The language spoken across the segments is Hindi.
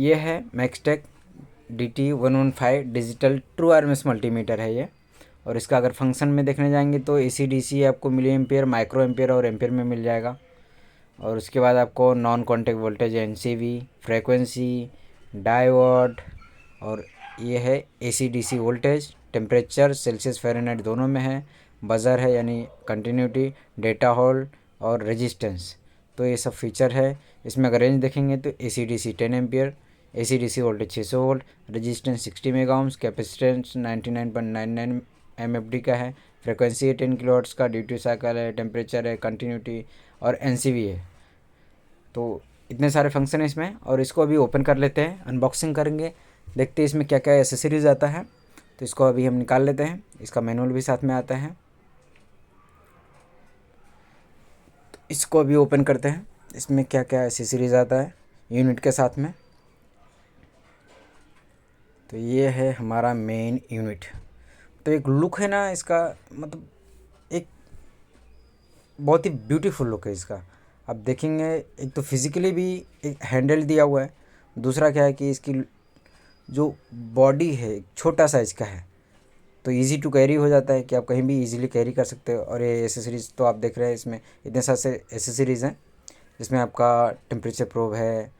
ये है मैक्सटेक DT115 digital true RMS multimeter है ये। और इसका अगर फंक्शन में देखने जाएंगे तो AC DC आपको मिली एम्पियर, माइक्रो एम्पियर और एम्पियर में मिल जाएगा। और उसके बाद आपको non contact voltage, NCV, frequency, diode, और ये है AC DC voltage, temperature Celsius Fahrenheit दोनों में है, बज़र है यानी कंटिन्यूटी, डेटा होल्ड और रेजिस्टेंस। तो ये सब फीचर है। इसमें अगर रेंज देखेंगे तो AC DC 10 ampere, AC DC voltage 600 volt, resistance 60 mega ohms, capacitance 99.99 MFD का है, फ्रिक्वेंसी है 10 किलोहर्ट्ज़ का, ड्यूटी साइकिल है, टेम्परेचर है, कंटिन्यूटी और NCV है। तो इतने सारे फंक्शन है इसमें। और इसको अभी ओपन कर लेते हैं, अनबॉक्सिंग करेंगे, देखते हैं इसमें क्या क्या एसेसरीज आता है। तो इसको अभी हम निकाल लेते हैं। इसका मैनुअल भी साथ में आता है, तो इसको अभी ओपन करते हैं, इसमें क्या क्या एसेसरीज आता है यूनिट के साथ में। तो ये है हमारा मेन यूनिट। तो एक लुक है ना इसका, मतलब एक बहुत ही ब्यूटीफुल लुक है इसका। आप देखेंगे एक तो फिज़िकली भी एक हैंडल दिया हुआ है, दूसरा क्या है कि इसकी जो बॉडी है छोटा साइज़ का है, तो इजी टू कैरी हो जाता है कि आप कहीं भी इजीली कैरी कर सकते हो। और ये एसेसरीज़ तो आप देख रहे हैं, इसमें इतने सारे एसेसरीज़ हैं जिसमें आपका टेम्परेचर प्रोब है,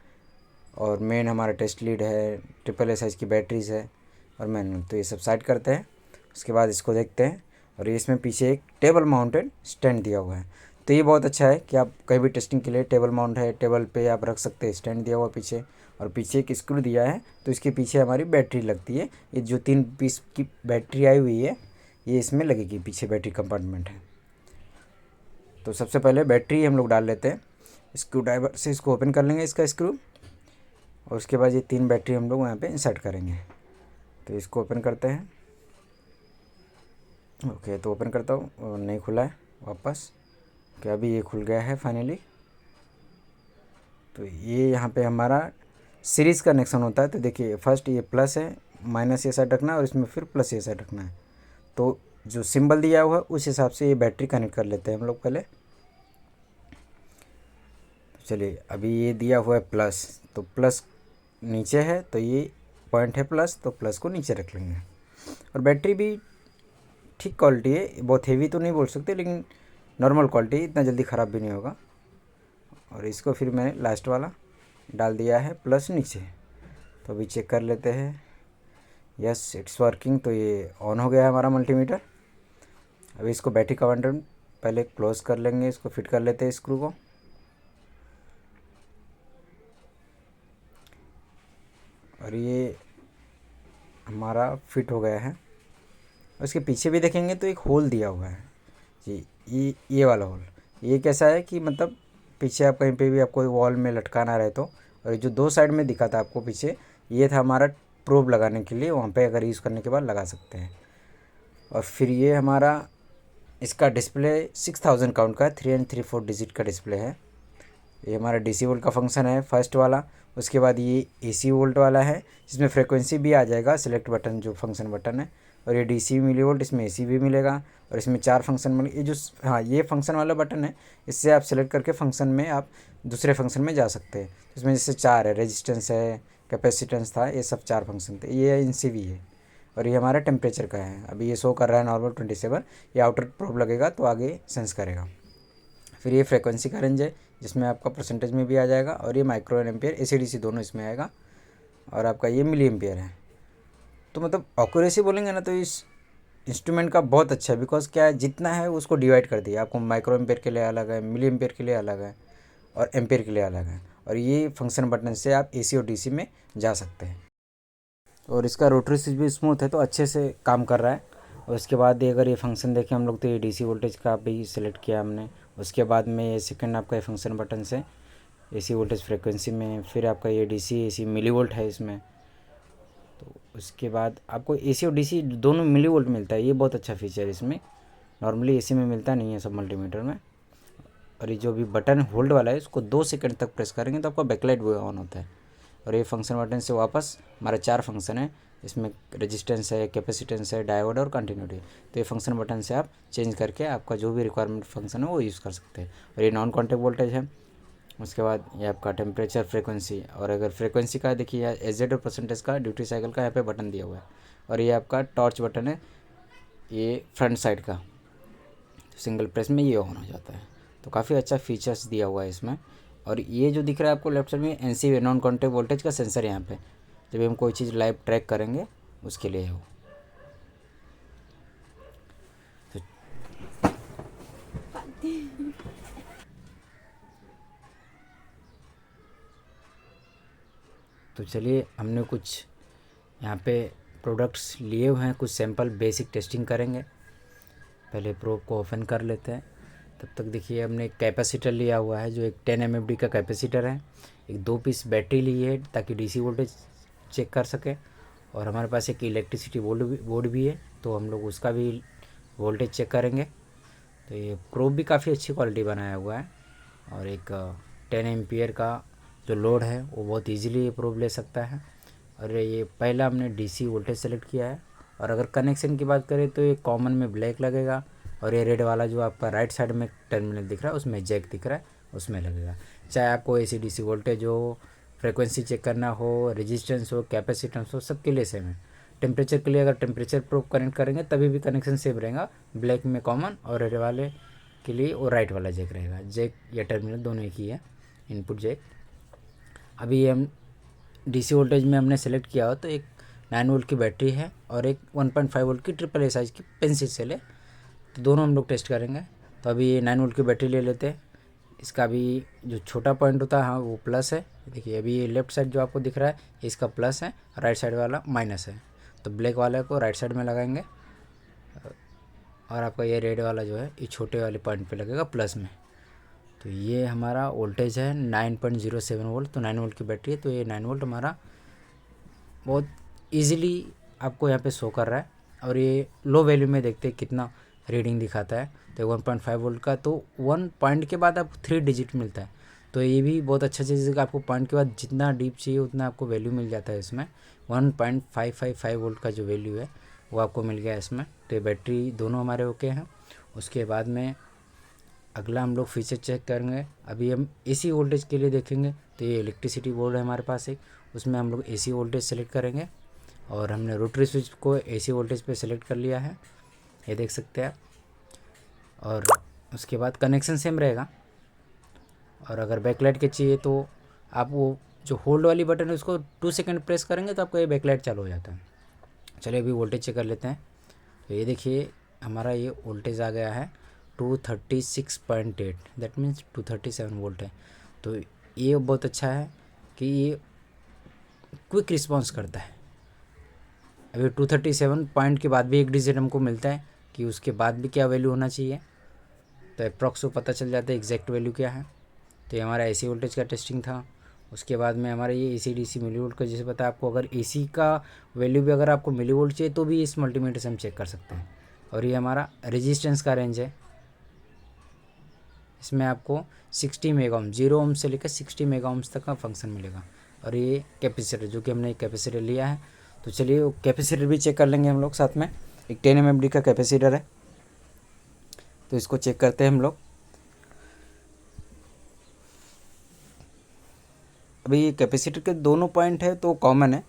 और मेन हमारा टेस्ट लीड है, AAA साइज़ की बैटरीज है और मैनुअल। तो ये सब साइड करते हैं, उसके बाद इसको देखते हैं। और ये इसमें पीछे एक टेबल माउंटेड स्टैंड दिया हुआ है। तो ये बहुत अच्छा है कि आप कहीं भी टेस्टिंग के लिए टेबल माउंट है, टेबल पे आप रख सकते हैं, स्टैंड दिया हुआ पीछे। और पीछे एक स्क्रू दिया है, तो इसके पीछे हमारी बैटरी लगती है। ये जो 3 पीस की बैटरी आई हुई है ये इसमें लगेगी, पीछे बैटरी कंपार्टमेंट है। तो सबसे पहले बैटरी हम लोग डाल लेते हैं, स्क्रू ड्राइवर से इसको ओपन कर लेंगे इसका स्क्रू, और उसके बाद ये 3 बैटरी हम लोग यहाँ पे इंसर्ट करेंगे। तो इसको ओपन करते हैं। ओके, तो ओपन करता हूँ और नहीं खुला है वापस, कि अभी ये खुल गया है फाइनली। तो ये यहाँ पे हमारा सीरीज़ कनेक्शन होता है। तो देखिए फर्स्ट ये प्लस है, माइनस ये साइड रखना है और इसमें फिर प्लस ये साइड रखना है। तो जो सिंबल दिया हुआ है उस हिसाब से ये बैटरी कनेक्ट कर लेते हैं हम लोग पहले। चलिए, अभी ये दिया हुआ है प्लस, तो प्लस नीचे है, तो ये पॉइंट है प्लस, तो प्लस को नीचे रख लेंगे। और बैटरी भी ठीक क्वालिटी है, बहुत हेवी तो नहीं बोल सकते, लेकिन नॉर्मल क्वालिटी, इतना जल्दी ख़राब भी नहीं होगा। और इसको फिर मैंने लास्ट वाला डाल दिया है प्लस नीचे। तो अभी चेक कर लेते हैं, यस इट्स वर्किंग। तो ये ऑन हो गया है हमारा मल्टीमीटर। अभी इसको बैटरी कवर पहले क्लोज कर लेंगे, इसको फिट कर लेते हैं स्क्रू को। और ये हमारा फिट हो गया है। और इसके पीछे भी देखेंगे तो एक होल दिया हुआ है जी, ये वाला होल। ये कैसा है कि मतलब पीछे आप कहीं पे भी आपको वॉल में लटकाना रहे तो। और ये जो 2 साइड में दिखा था आपको पीछे, ये था हमारा प्रोब लगाने के लिए, वहाँ पे अगर यूज़ करने के बाद लगा सकते हैं। और फिर ये हमारा इसका डिस्प्ले 6000 काउंट का 3 and 3/4 डिजिट का डिस्प्ले है। ये हमारा DC वोल्ट का फंक्शन है फर्स्ट वाला। उसके बाद ये AC वोल्ट वाला है, जिसमें फ्रीक्वेंसी भी आ जाएगा, सिलेक्ट बटन जो फंक्शन बटन है। और ये DC मिली वोल्ट, इसमें AC भी मिलेगा। और इसमें 4 फंक्शन मिले, ये जो हाँ ये फंक्शन वाला बटन है, इससे आप सेलेक्ट करके फंक्शन में आप दूसरे फंक्शन में जा सकते हैं। इसमें जैसे 4 है, रेजिस्टेंस है, कैपेसिटेंस था, ये सब 4 फंक्शन थे। ये NCV है। और ये हमारा टेम्परेचर का है, अभी ये शो कर रहा है नॉर्मल 27। ये आउटर प्रोब लगेगा तो आगे सेंस करेगा। फिर ये फ्रीक्वेंसी का रेंज है, जिसमें आपका परसेंटेज में भी आ जाएगा। और ये माइक्रो एम्पियर, AC DC दोनों इसमें आएगा। और आपका ये मिली एम्पियर है। तो मतलब एक्यूरेसी बोलेंगे ना, तो इस इंस्ट्रूमेंट का बहुत अच्छा है। बिकॉज क्या है, जितना है उसको डिवाइड कर दिया आपको, माइक्रो एम्पियर के लिए अलग है, मिली एम्पियर के लिए अलग है, और एम्पियर के लिए अलग है। और ये फंक्शन बटन से आप AC और DC में जा सकते हैं। और इसका रोटरी स्विच भी स्मूथ है, तो अच्छे से काम कर रहा है। और उसके बाद ये अगर ये फंक्शन देखें हम लोग, तो ये DC वोल्टेज का भी सिलेक्ट किया हमने। उसके बाद में ये सेकंड आपका ये फंक्शन बटन से AC वोल्टेज फ्रीक्वेंसी में, फिर आपका ये DC AC मिली वोल्ट है इसमें। तो उसके बाद आपको AC और DC दोनों मिली वोल्ट मिलता है, ये बहुत अच्छा फीचर है इसमें। नॉर्मली AC में मिलता नहीं है सब मल्टीमीटर में। और ये जो भी बटन होल्ड वाला है, इसको 2 सेकंड तक प्रेस करेंगे तो आपका बैकलाइट वो ऑन होता है। और ये फंक्शन बटन से वापस हमारा 4 फंक्शन है, इसमें रेजिस्टेंस है, कैपेसिटेंस है, डायोड और कंटिन्यूटी। तो ये फंक्शन बटन से आप चेंज करके आपका जो भी रिक्वायरमेंट फंक्शन है वो यूज़ कर सकते हैं। और ये नॉन कॉन्टैक्ट वोल्टेज है, उसके बाद ये आपका टेम्परेचर, फ्रीक्वेंसी, और अगर फ्रीक्वेंसी का देखिए एजेड और परसेंटेज का ड्यूटी साइकिल का यहाँ पे बटन दिया हुआ है। और ये आपका टॉर्च बटन है, ये फ्रंट साइड का, सिंगल प्रेस में ये ऑन हो जाता है। तो काफ़ी अच्छा फीचर्स दिया हुआ है इसमें। और ये जो दिख रहा है आपको लेफ्ट साइड में, NC नॉन कॉन्टैक्ट वोल्टेज का सेंसर यहाँ पे, जब हम कोई चीज़ लाइव ट्रैक करेंगे उसके लिए है वो। तो चलिए हमने कुछ यहाँ पे प्रोडक्ट्स लिए हुए हैं, कुछ सैंपल बेसिक टेस्टिंग करेंगे। पहले प्रोब को ओपन कर लेते हैं। तब तक देखिए हमने कैपेसिटर लिया हुआ है जो एक 10 mmFD का कैपेसिटर है। एक 2 पीस बैटरी ली है ताकि DC वोल्टेज चेक कर सके। और हमारे पास एक इलेक्ट्रिसिटी बोर्ड भी है, तो हम लोग उसका भी वोल्टेज चेक करेंगे। तो ये प्रोब भी काफ़ी अच्छी क्वालिटी बनाया हुआ है। और एक 10 एम्पियर का जो लोड है वो बहुत ईजीली ये प्रोब ले सकता है। और ये पहला हमने DC वोल्टेज सेलेक्ट किया है। और अगर कनेक्शन की बात करें तो ये कॉमन में ब्लैक लगेगा, और ये रेड वाला जो आपका राइट साइड में टर्मिनल दिख रहा है उसमें जैक दिख रहा है, उसमें लगेगा। चाहे आपको AC DC वोल्टेज हो, फ्रिक्वेंसी चेक करना हो, रेजिस्टेंस हो, कैपेसिटेंस हो, सबके लिए सेम है। टेम्परेचर के लिए अगर टेम्परेचर प्रोब कनेक्ट करेंगे तभी भी कनेक्शन सेम रहेगा, ब्लैक में कॉमन और रेड वाले के लिए वो राइट वाला जैक रहेगा। जैक या टर्मिनल दोनों एक ही है, इनपुट जैक। अभी ये हम DC वोल्टेज में हमने सेलेक्ट किया हो तो एक 9 वोल्ट की बैटरी है और एक 1.5 वोल्ट की AAA साइज़ की पेंसिल सेल है, तो दोनों हम लोग टेस्ट करेंगे। तो अभी ये 9 वोल्ट की बैटरी ले लेते हैं। इसका भी जो छोटा पॉइंट होता है हाँ वो प्लस है। देखिए अभी ये लेफ्ट साइड जो आपको दिख रहा है इसका प्लस है, राइट साइड वाला माइनस है। तो ब्लैक वाले को राइट साइड में लगाएंगे और आपका ये रेड वाला जो है ये छोटे वाले पॉइंट पे लगेगा प्लस में। तो ये हमारा वोल्टेज है 9.07 वोल्ट। तो 9 वोल्ट की बैटरी है, तो ये 9 वोल्ट हमारा बहुत इजीली आपको यहाँ पे शो कर रहा है। और ये लो वैल्यू में देखते हैं कितना रीडिंग दिखाता है। तो 1.5 वोल्ट का, तो 1 पॉइंट के बाद आपको 3 डिजिट मिलता है। तो ये भी बहुत अच्छा चीज़ है कि आपको पॉइंट के बाद जितना डीप चाहिए उतना आपको वैल्यू मिल जाता है इसमें। 1.555 वोल्ट का जो वैल्यू है वो आपको मिल गया इसमें। तो ये बैटरी दोनों हमारे ओके हैं। उसके बाद में अगला हम लोग फीचर चेक करेंगे। अभी हम AC वोल्टेज के लिए देखेंगे। तो ये इलेक्ट्रिसिटी बोर्ड है हमारे पास एक, उसमें हम लोग AC वोल्टेज सेलेक्ट करेंगे। और हमने रोटरी स्विच को AC वोल्टेज पे सेलेक्ट कर लिया है, ये देख सकते हैं आप। और उसके बाद कनेक्शन सेम रहेगा। और अगर बैकलाइट के चाहिए तो आप वो जो होल्ड वाली बटन है उसको 2 सेकंड प्रेस करेंगे तो आपका ये बैकलाइट चालू हो जाता है। चलिए अभी वोल्टेज चेक कर लेते हैं। तो ये देखिए हमारा ये वोल्टेज आ गया है 236.8, दैट मीन्स 237 वोल्ट है। तो ये बहुत अच्छा है कि ये क्विक रिस्पॉन्स करता है। अभी 237 पॉइंट के बाद भी एक डिजिट हमको मिलता है कि उसके बाद भी क्या वैल्यू होना चाहिए, तो अप्रॉक्स को पता चल जाता है एग्जैक्ट वैल्यू क्या है। तो ये हमारा AC वोल्टेज का टेस्टिंग था। उसके बाद में हमारा ये AC DC मिली वोल्ट का, जैसे पता है आपको, अगर AC का वैल्यू भी अगर आपको मिली वोल्ट चाहिए तो भी इस मल्टीमीटर से हम चेक कर सकते हैं। और ये हमारा रेजिस्टेंस का रेंज है, इसमें आपको 60 मेगा ओम, 0 ओम से लेकर 60 मेगा ओम्स तक का फंक्शन मिलेगा। और ये कैपेसिटर जो कि हमने एक कैपेसिटर लिया है, तो चलिए वो कैपेसिटर भी चेक कर लेंगे हम लोग साथ में। एक 10 mmFD का कैपेसिटर है, तो इसको चेक करते हैं हम लोग। अभी कैपेसिटर के दोनों पॉइंट है तो कॉमन है,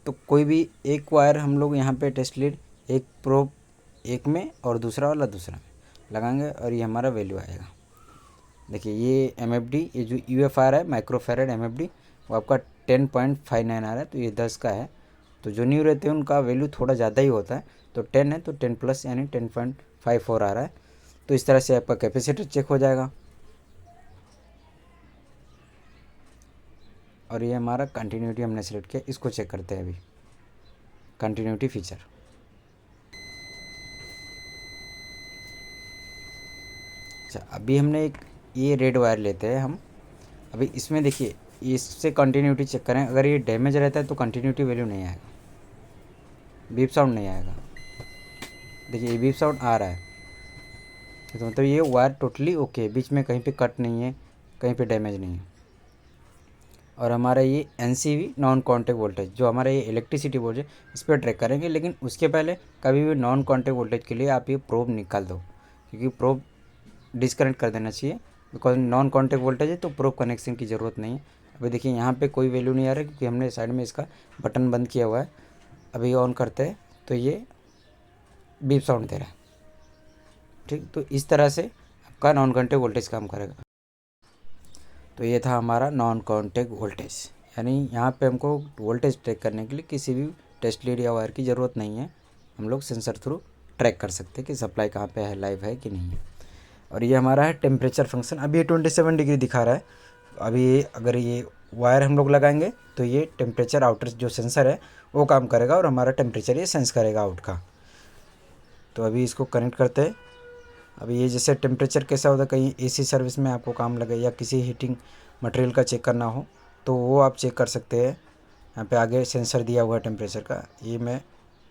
तो कोई भी एक वायर हम लोग यहाँ पे टेस्ट लीड, एक प्रोब एक में और दूसरा वाला दूसरा में लगाएंगे और ये हमारा वैल्यू आएगा। देखिए ये MFD, ये जो UFR है माइक्रोफेरेड MFD, वो आपका 10.59 आ रहा है, तो ये 10 का है। तो जो न्यू रहते हैं उनका वैल्यू थोड़ा ज़्यादा ही होता है, तो 10 है तो 10 प्लस यानी 10.54 आ रहा है। तो इस तरह से आपका कैपेसिटर चेक हो जाएगा। और ये हमारा कंटिन्यूटी हमने सेलेक्ट किया, इसको चेक करते हैं अभी कंटिन्यूटी फीचर। अच्छा अभी हमने एक ये रेड वायर लेते हैं हम। अभी इसमें देखिए इससे कंटिन्यूटी चेक करें, अगर ये डैमेज रहता है तो कंटिन्यूटी वैल्यू नहीं आएगा, बीप साउंड नहीं आएगा। देखिए ये बीप साउंड आ रहा है, तो मतलब ये वायर टोटली ओके है, बीच में कहीं पे कट नहीं है, कहीं पे डैमेज नहीं है। और हमारा ये NCV नॉन कॉन्टैक्ट वोल्टेज जो हमारा ये इलेक्ट्रिसिटी बोर्ड है इस पर ट्रैक करेंगे, लेकिन उसके पहले कभी भी नॉन कॉन्टैक्ट वोल्टेज के लिए आप ये प्रोब निकाल दो, क्योंकि प्रोब डिस्कनेक्ट कर देना चाहिए बिकॉज नॉन कॉन्टैक्ट वोल्टेज है तो प्रोब कनेक्शन की ज़रूरत नहीं है। अभी देखिए यहाँ पे कोई वैल्यू नहीं आ रहा है क्योंकि हमने साइड में इसका बटन बंद किया हुआ है। अभी ऑन करते हैं तो ये बीप साउंड दे रहा है। ठीक, तो इस तरह से आपका नॉन कॉन्टैक्ट वोल्टेज काम करेगा। तो ये था हमारा नॉन कॉन्टैक्ट वोल्टेज, यानी यहाँ पे हमको वोल्टेज ट्रैक करने के लिए किसी भी टेस्ट लीड या वायर की ज़रूरत नहीं है। हम लोग सेंसर थ्रू ट्रैक कर सकते हैं कि सप्लाई कहाँ पे है, लाइव है कि नहीं है। और ये हमारा है टेम्परेचर फंक्शन। अभी ये 27 डिग्री दिखा रहा है। अभी अगर ये वायर हम लोग लगाएंगे तो ये टेम्परेचर आउटर जो सेंसर है वो काम करेगा और हमारा टेम्परेचर ये सेंस करेगा आउट का। तो अभी इसको कनेक्ट करते हैं। अभी ये जैसे टेम्परेचर कैसा होता है, कहीं एसी सर्विस में आपको काम लगे या किसी हीटिंग मटेरियल का चेक करना हो तो वो आप चेक कर सकते हैं। यहाँ पे आगे सेंसर दिया हुआ है टेम्परेचर का, ये मैं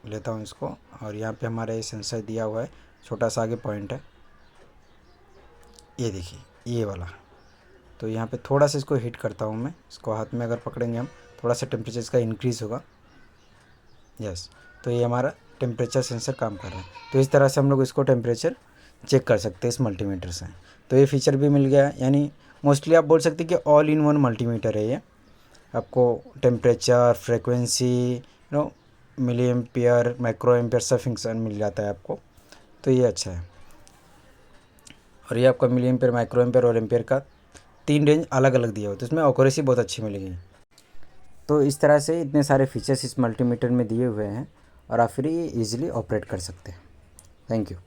लेता हूँ इसको, और यहाँ पे हमारा ये सेंसर दिया हुआ है, छोटा सा आगे पॉइंट है, ये देखिए ये वाला। तो यहाँ पे थोड़ा सा इसको हीट करता हूँ मैं, इसको हाथ में अगर पकड़ेंगे हम थोड़ा सा टेम्परेचर इसका इंक्रीज़ होगा। यस, तो ये हमारा टेम्परेचर सेंसर काम कर रहा है। तो इस तरह से हम लोग इसको टेम्परेचर चेक कर सकते हैं इस मल्टीमीटर से। तो ये फीचर भी मिल गया, यानी मोस्टली आप बोल सकते हैं कि ऑल इन वन मल्टीमीटर है ये। आपको temperature, frequency, milli ampere, micro ampere सब फंक्शन मिल जाता है आपको। तो ये अच्छा है। और ये आपका मिली एम्पियर, माइक्रो एम्पियर और एम्पियर का 3 रेंज अलग अलग दिया हुआ, तो इसमें एक्यूरेसी बहुत अच्छी मिलेगी। तो इस तरह से इतने सारे फीचर्स इस मल्टीमीटर में दिए हुए हैं और आप फिर ये ईजिली ऑपरेट कर सकते हैं। Thank you.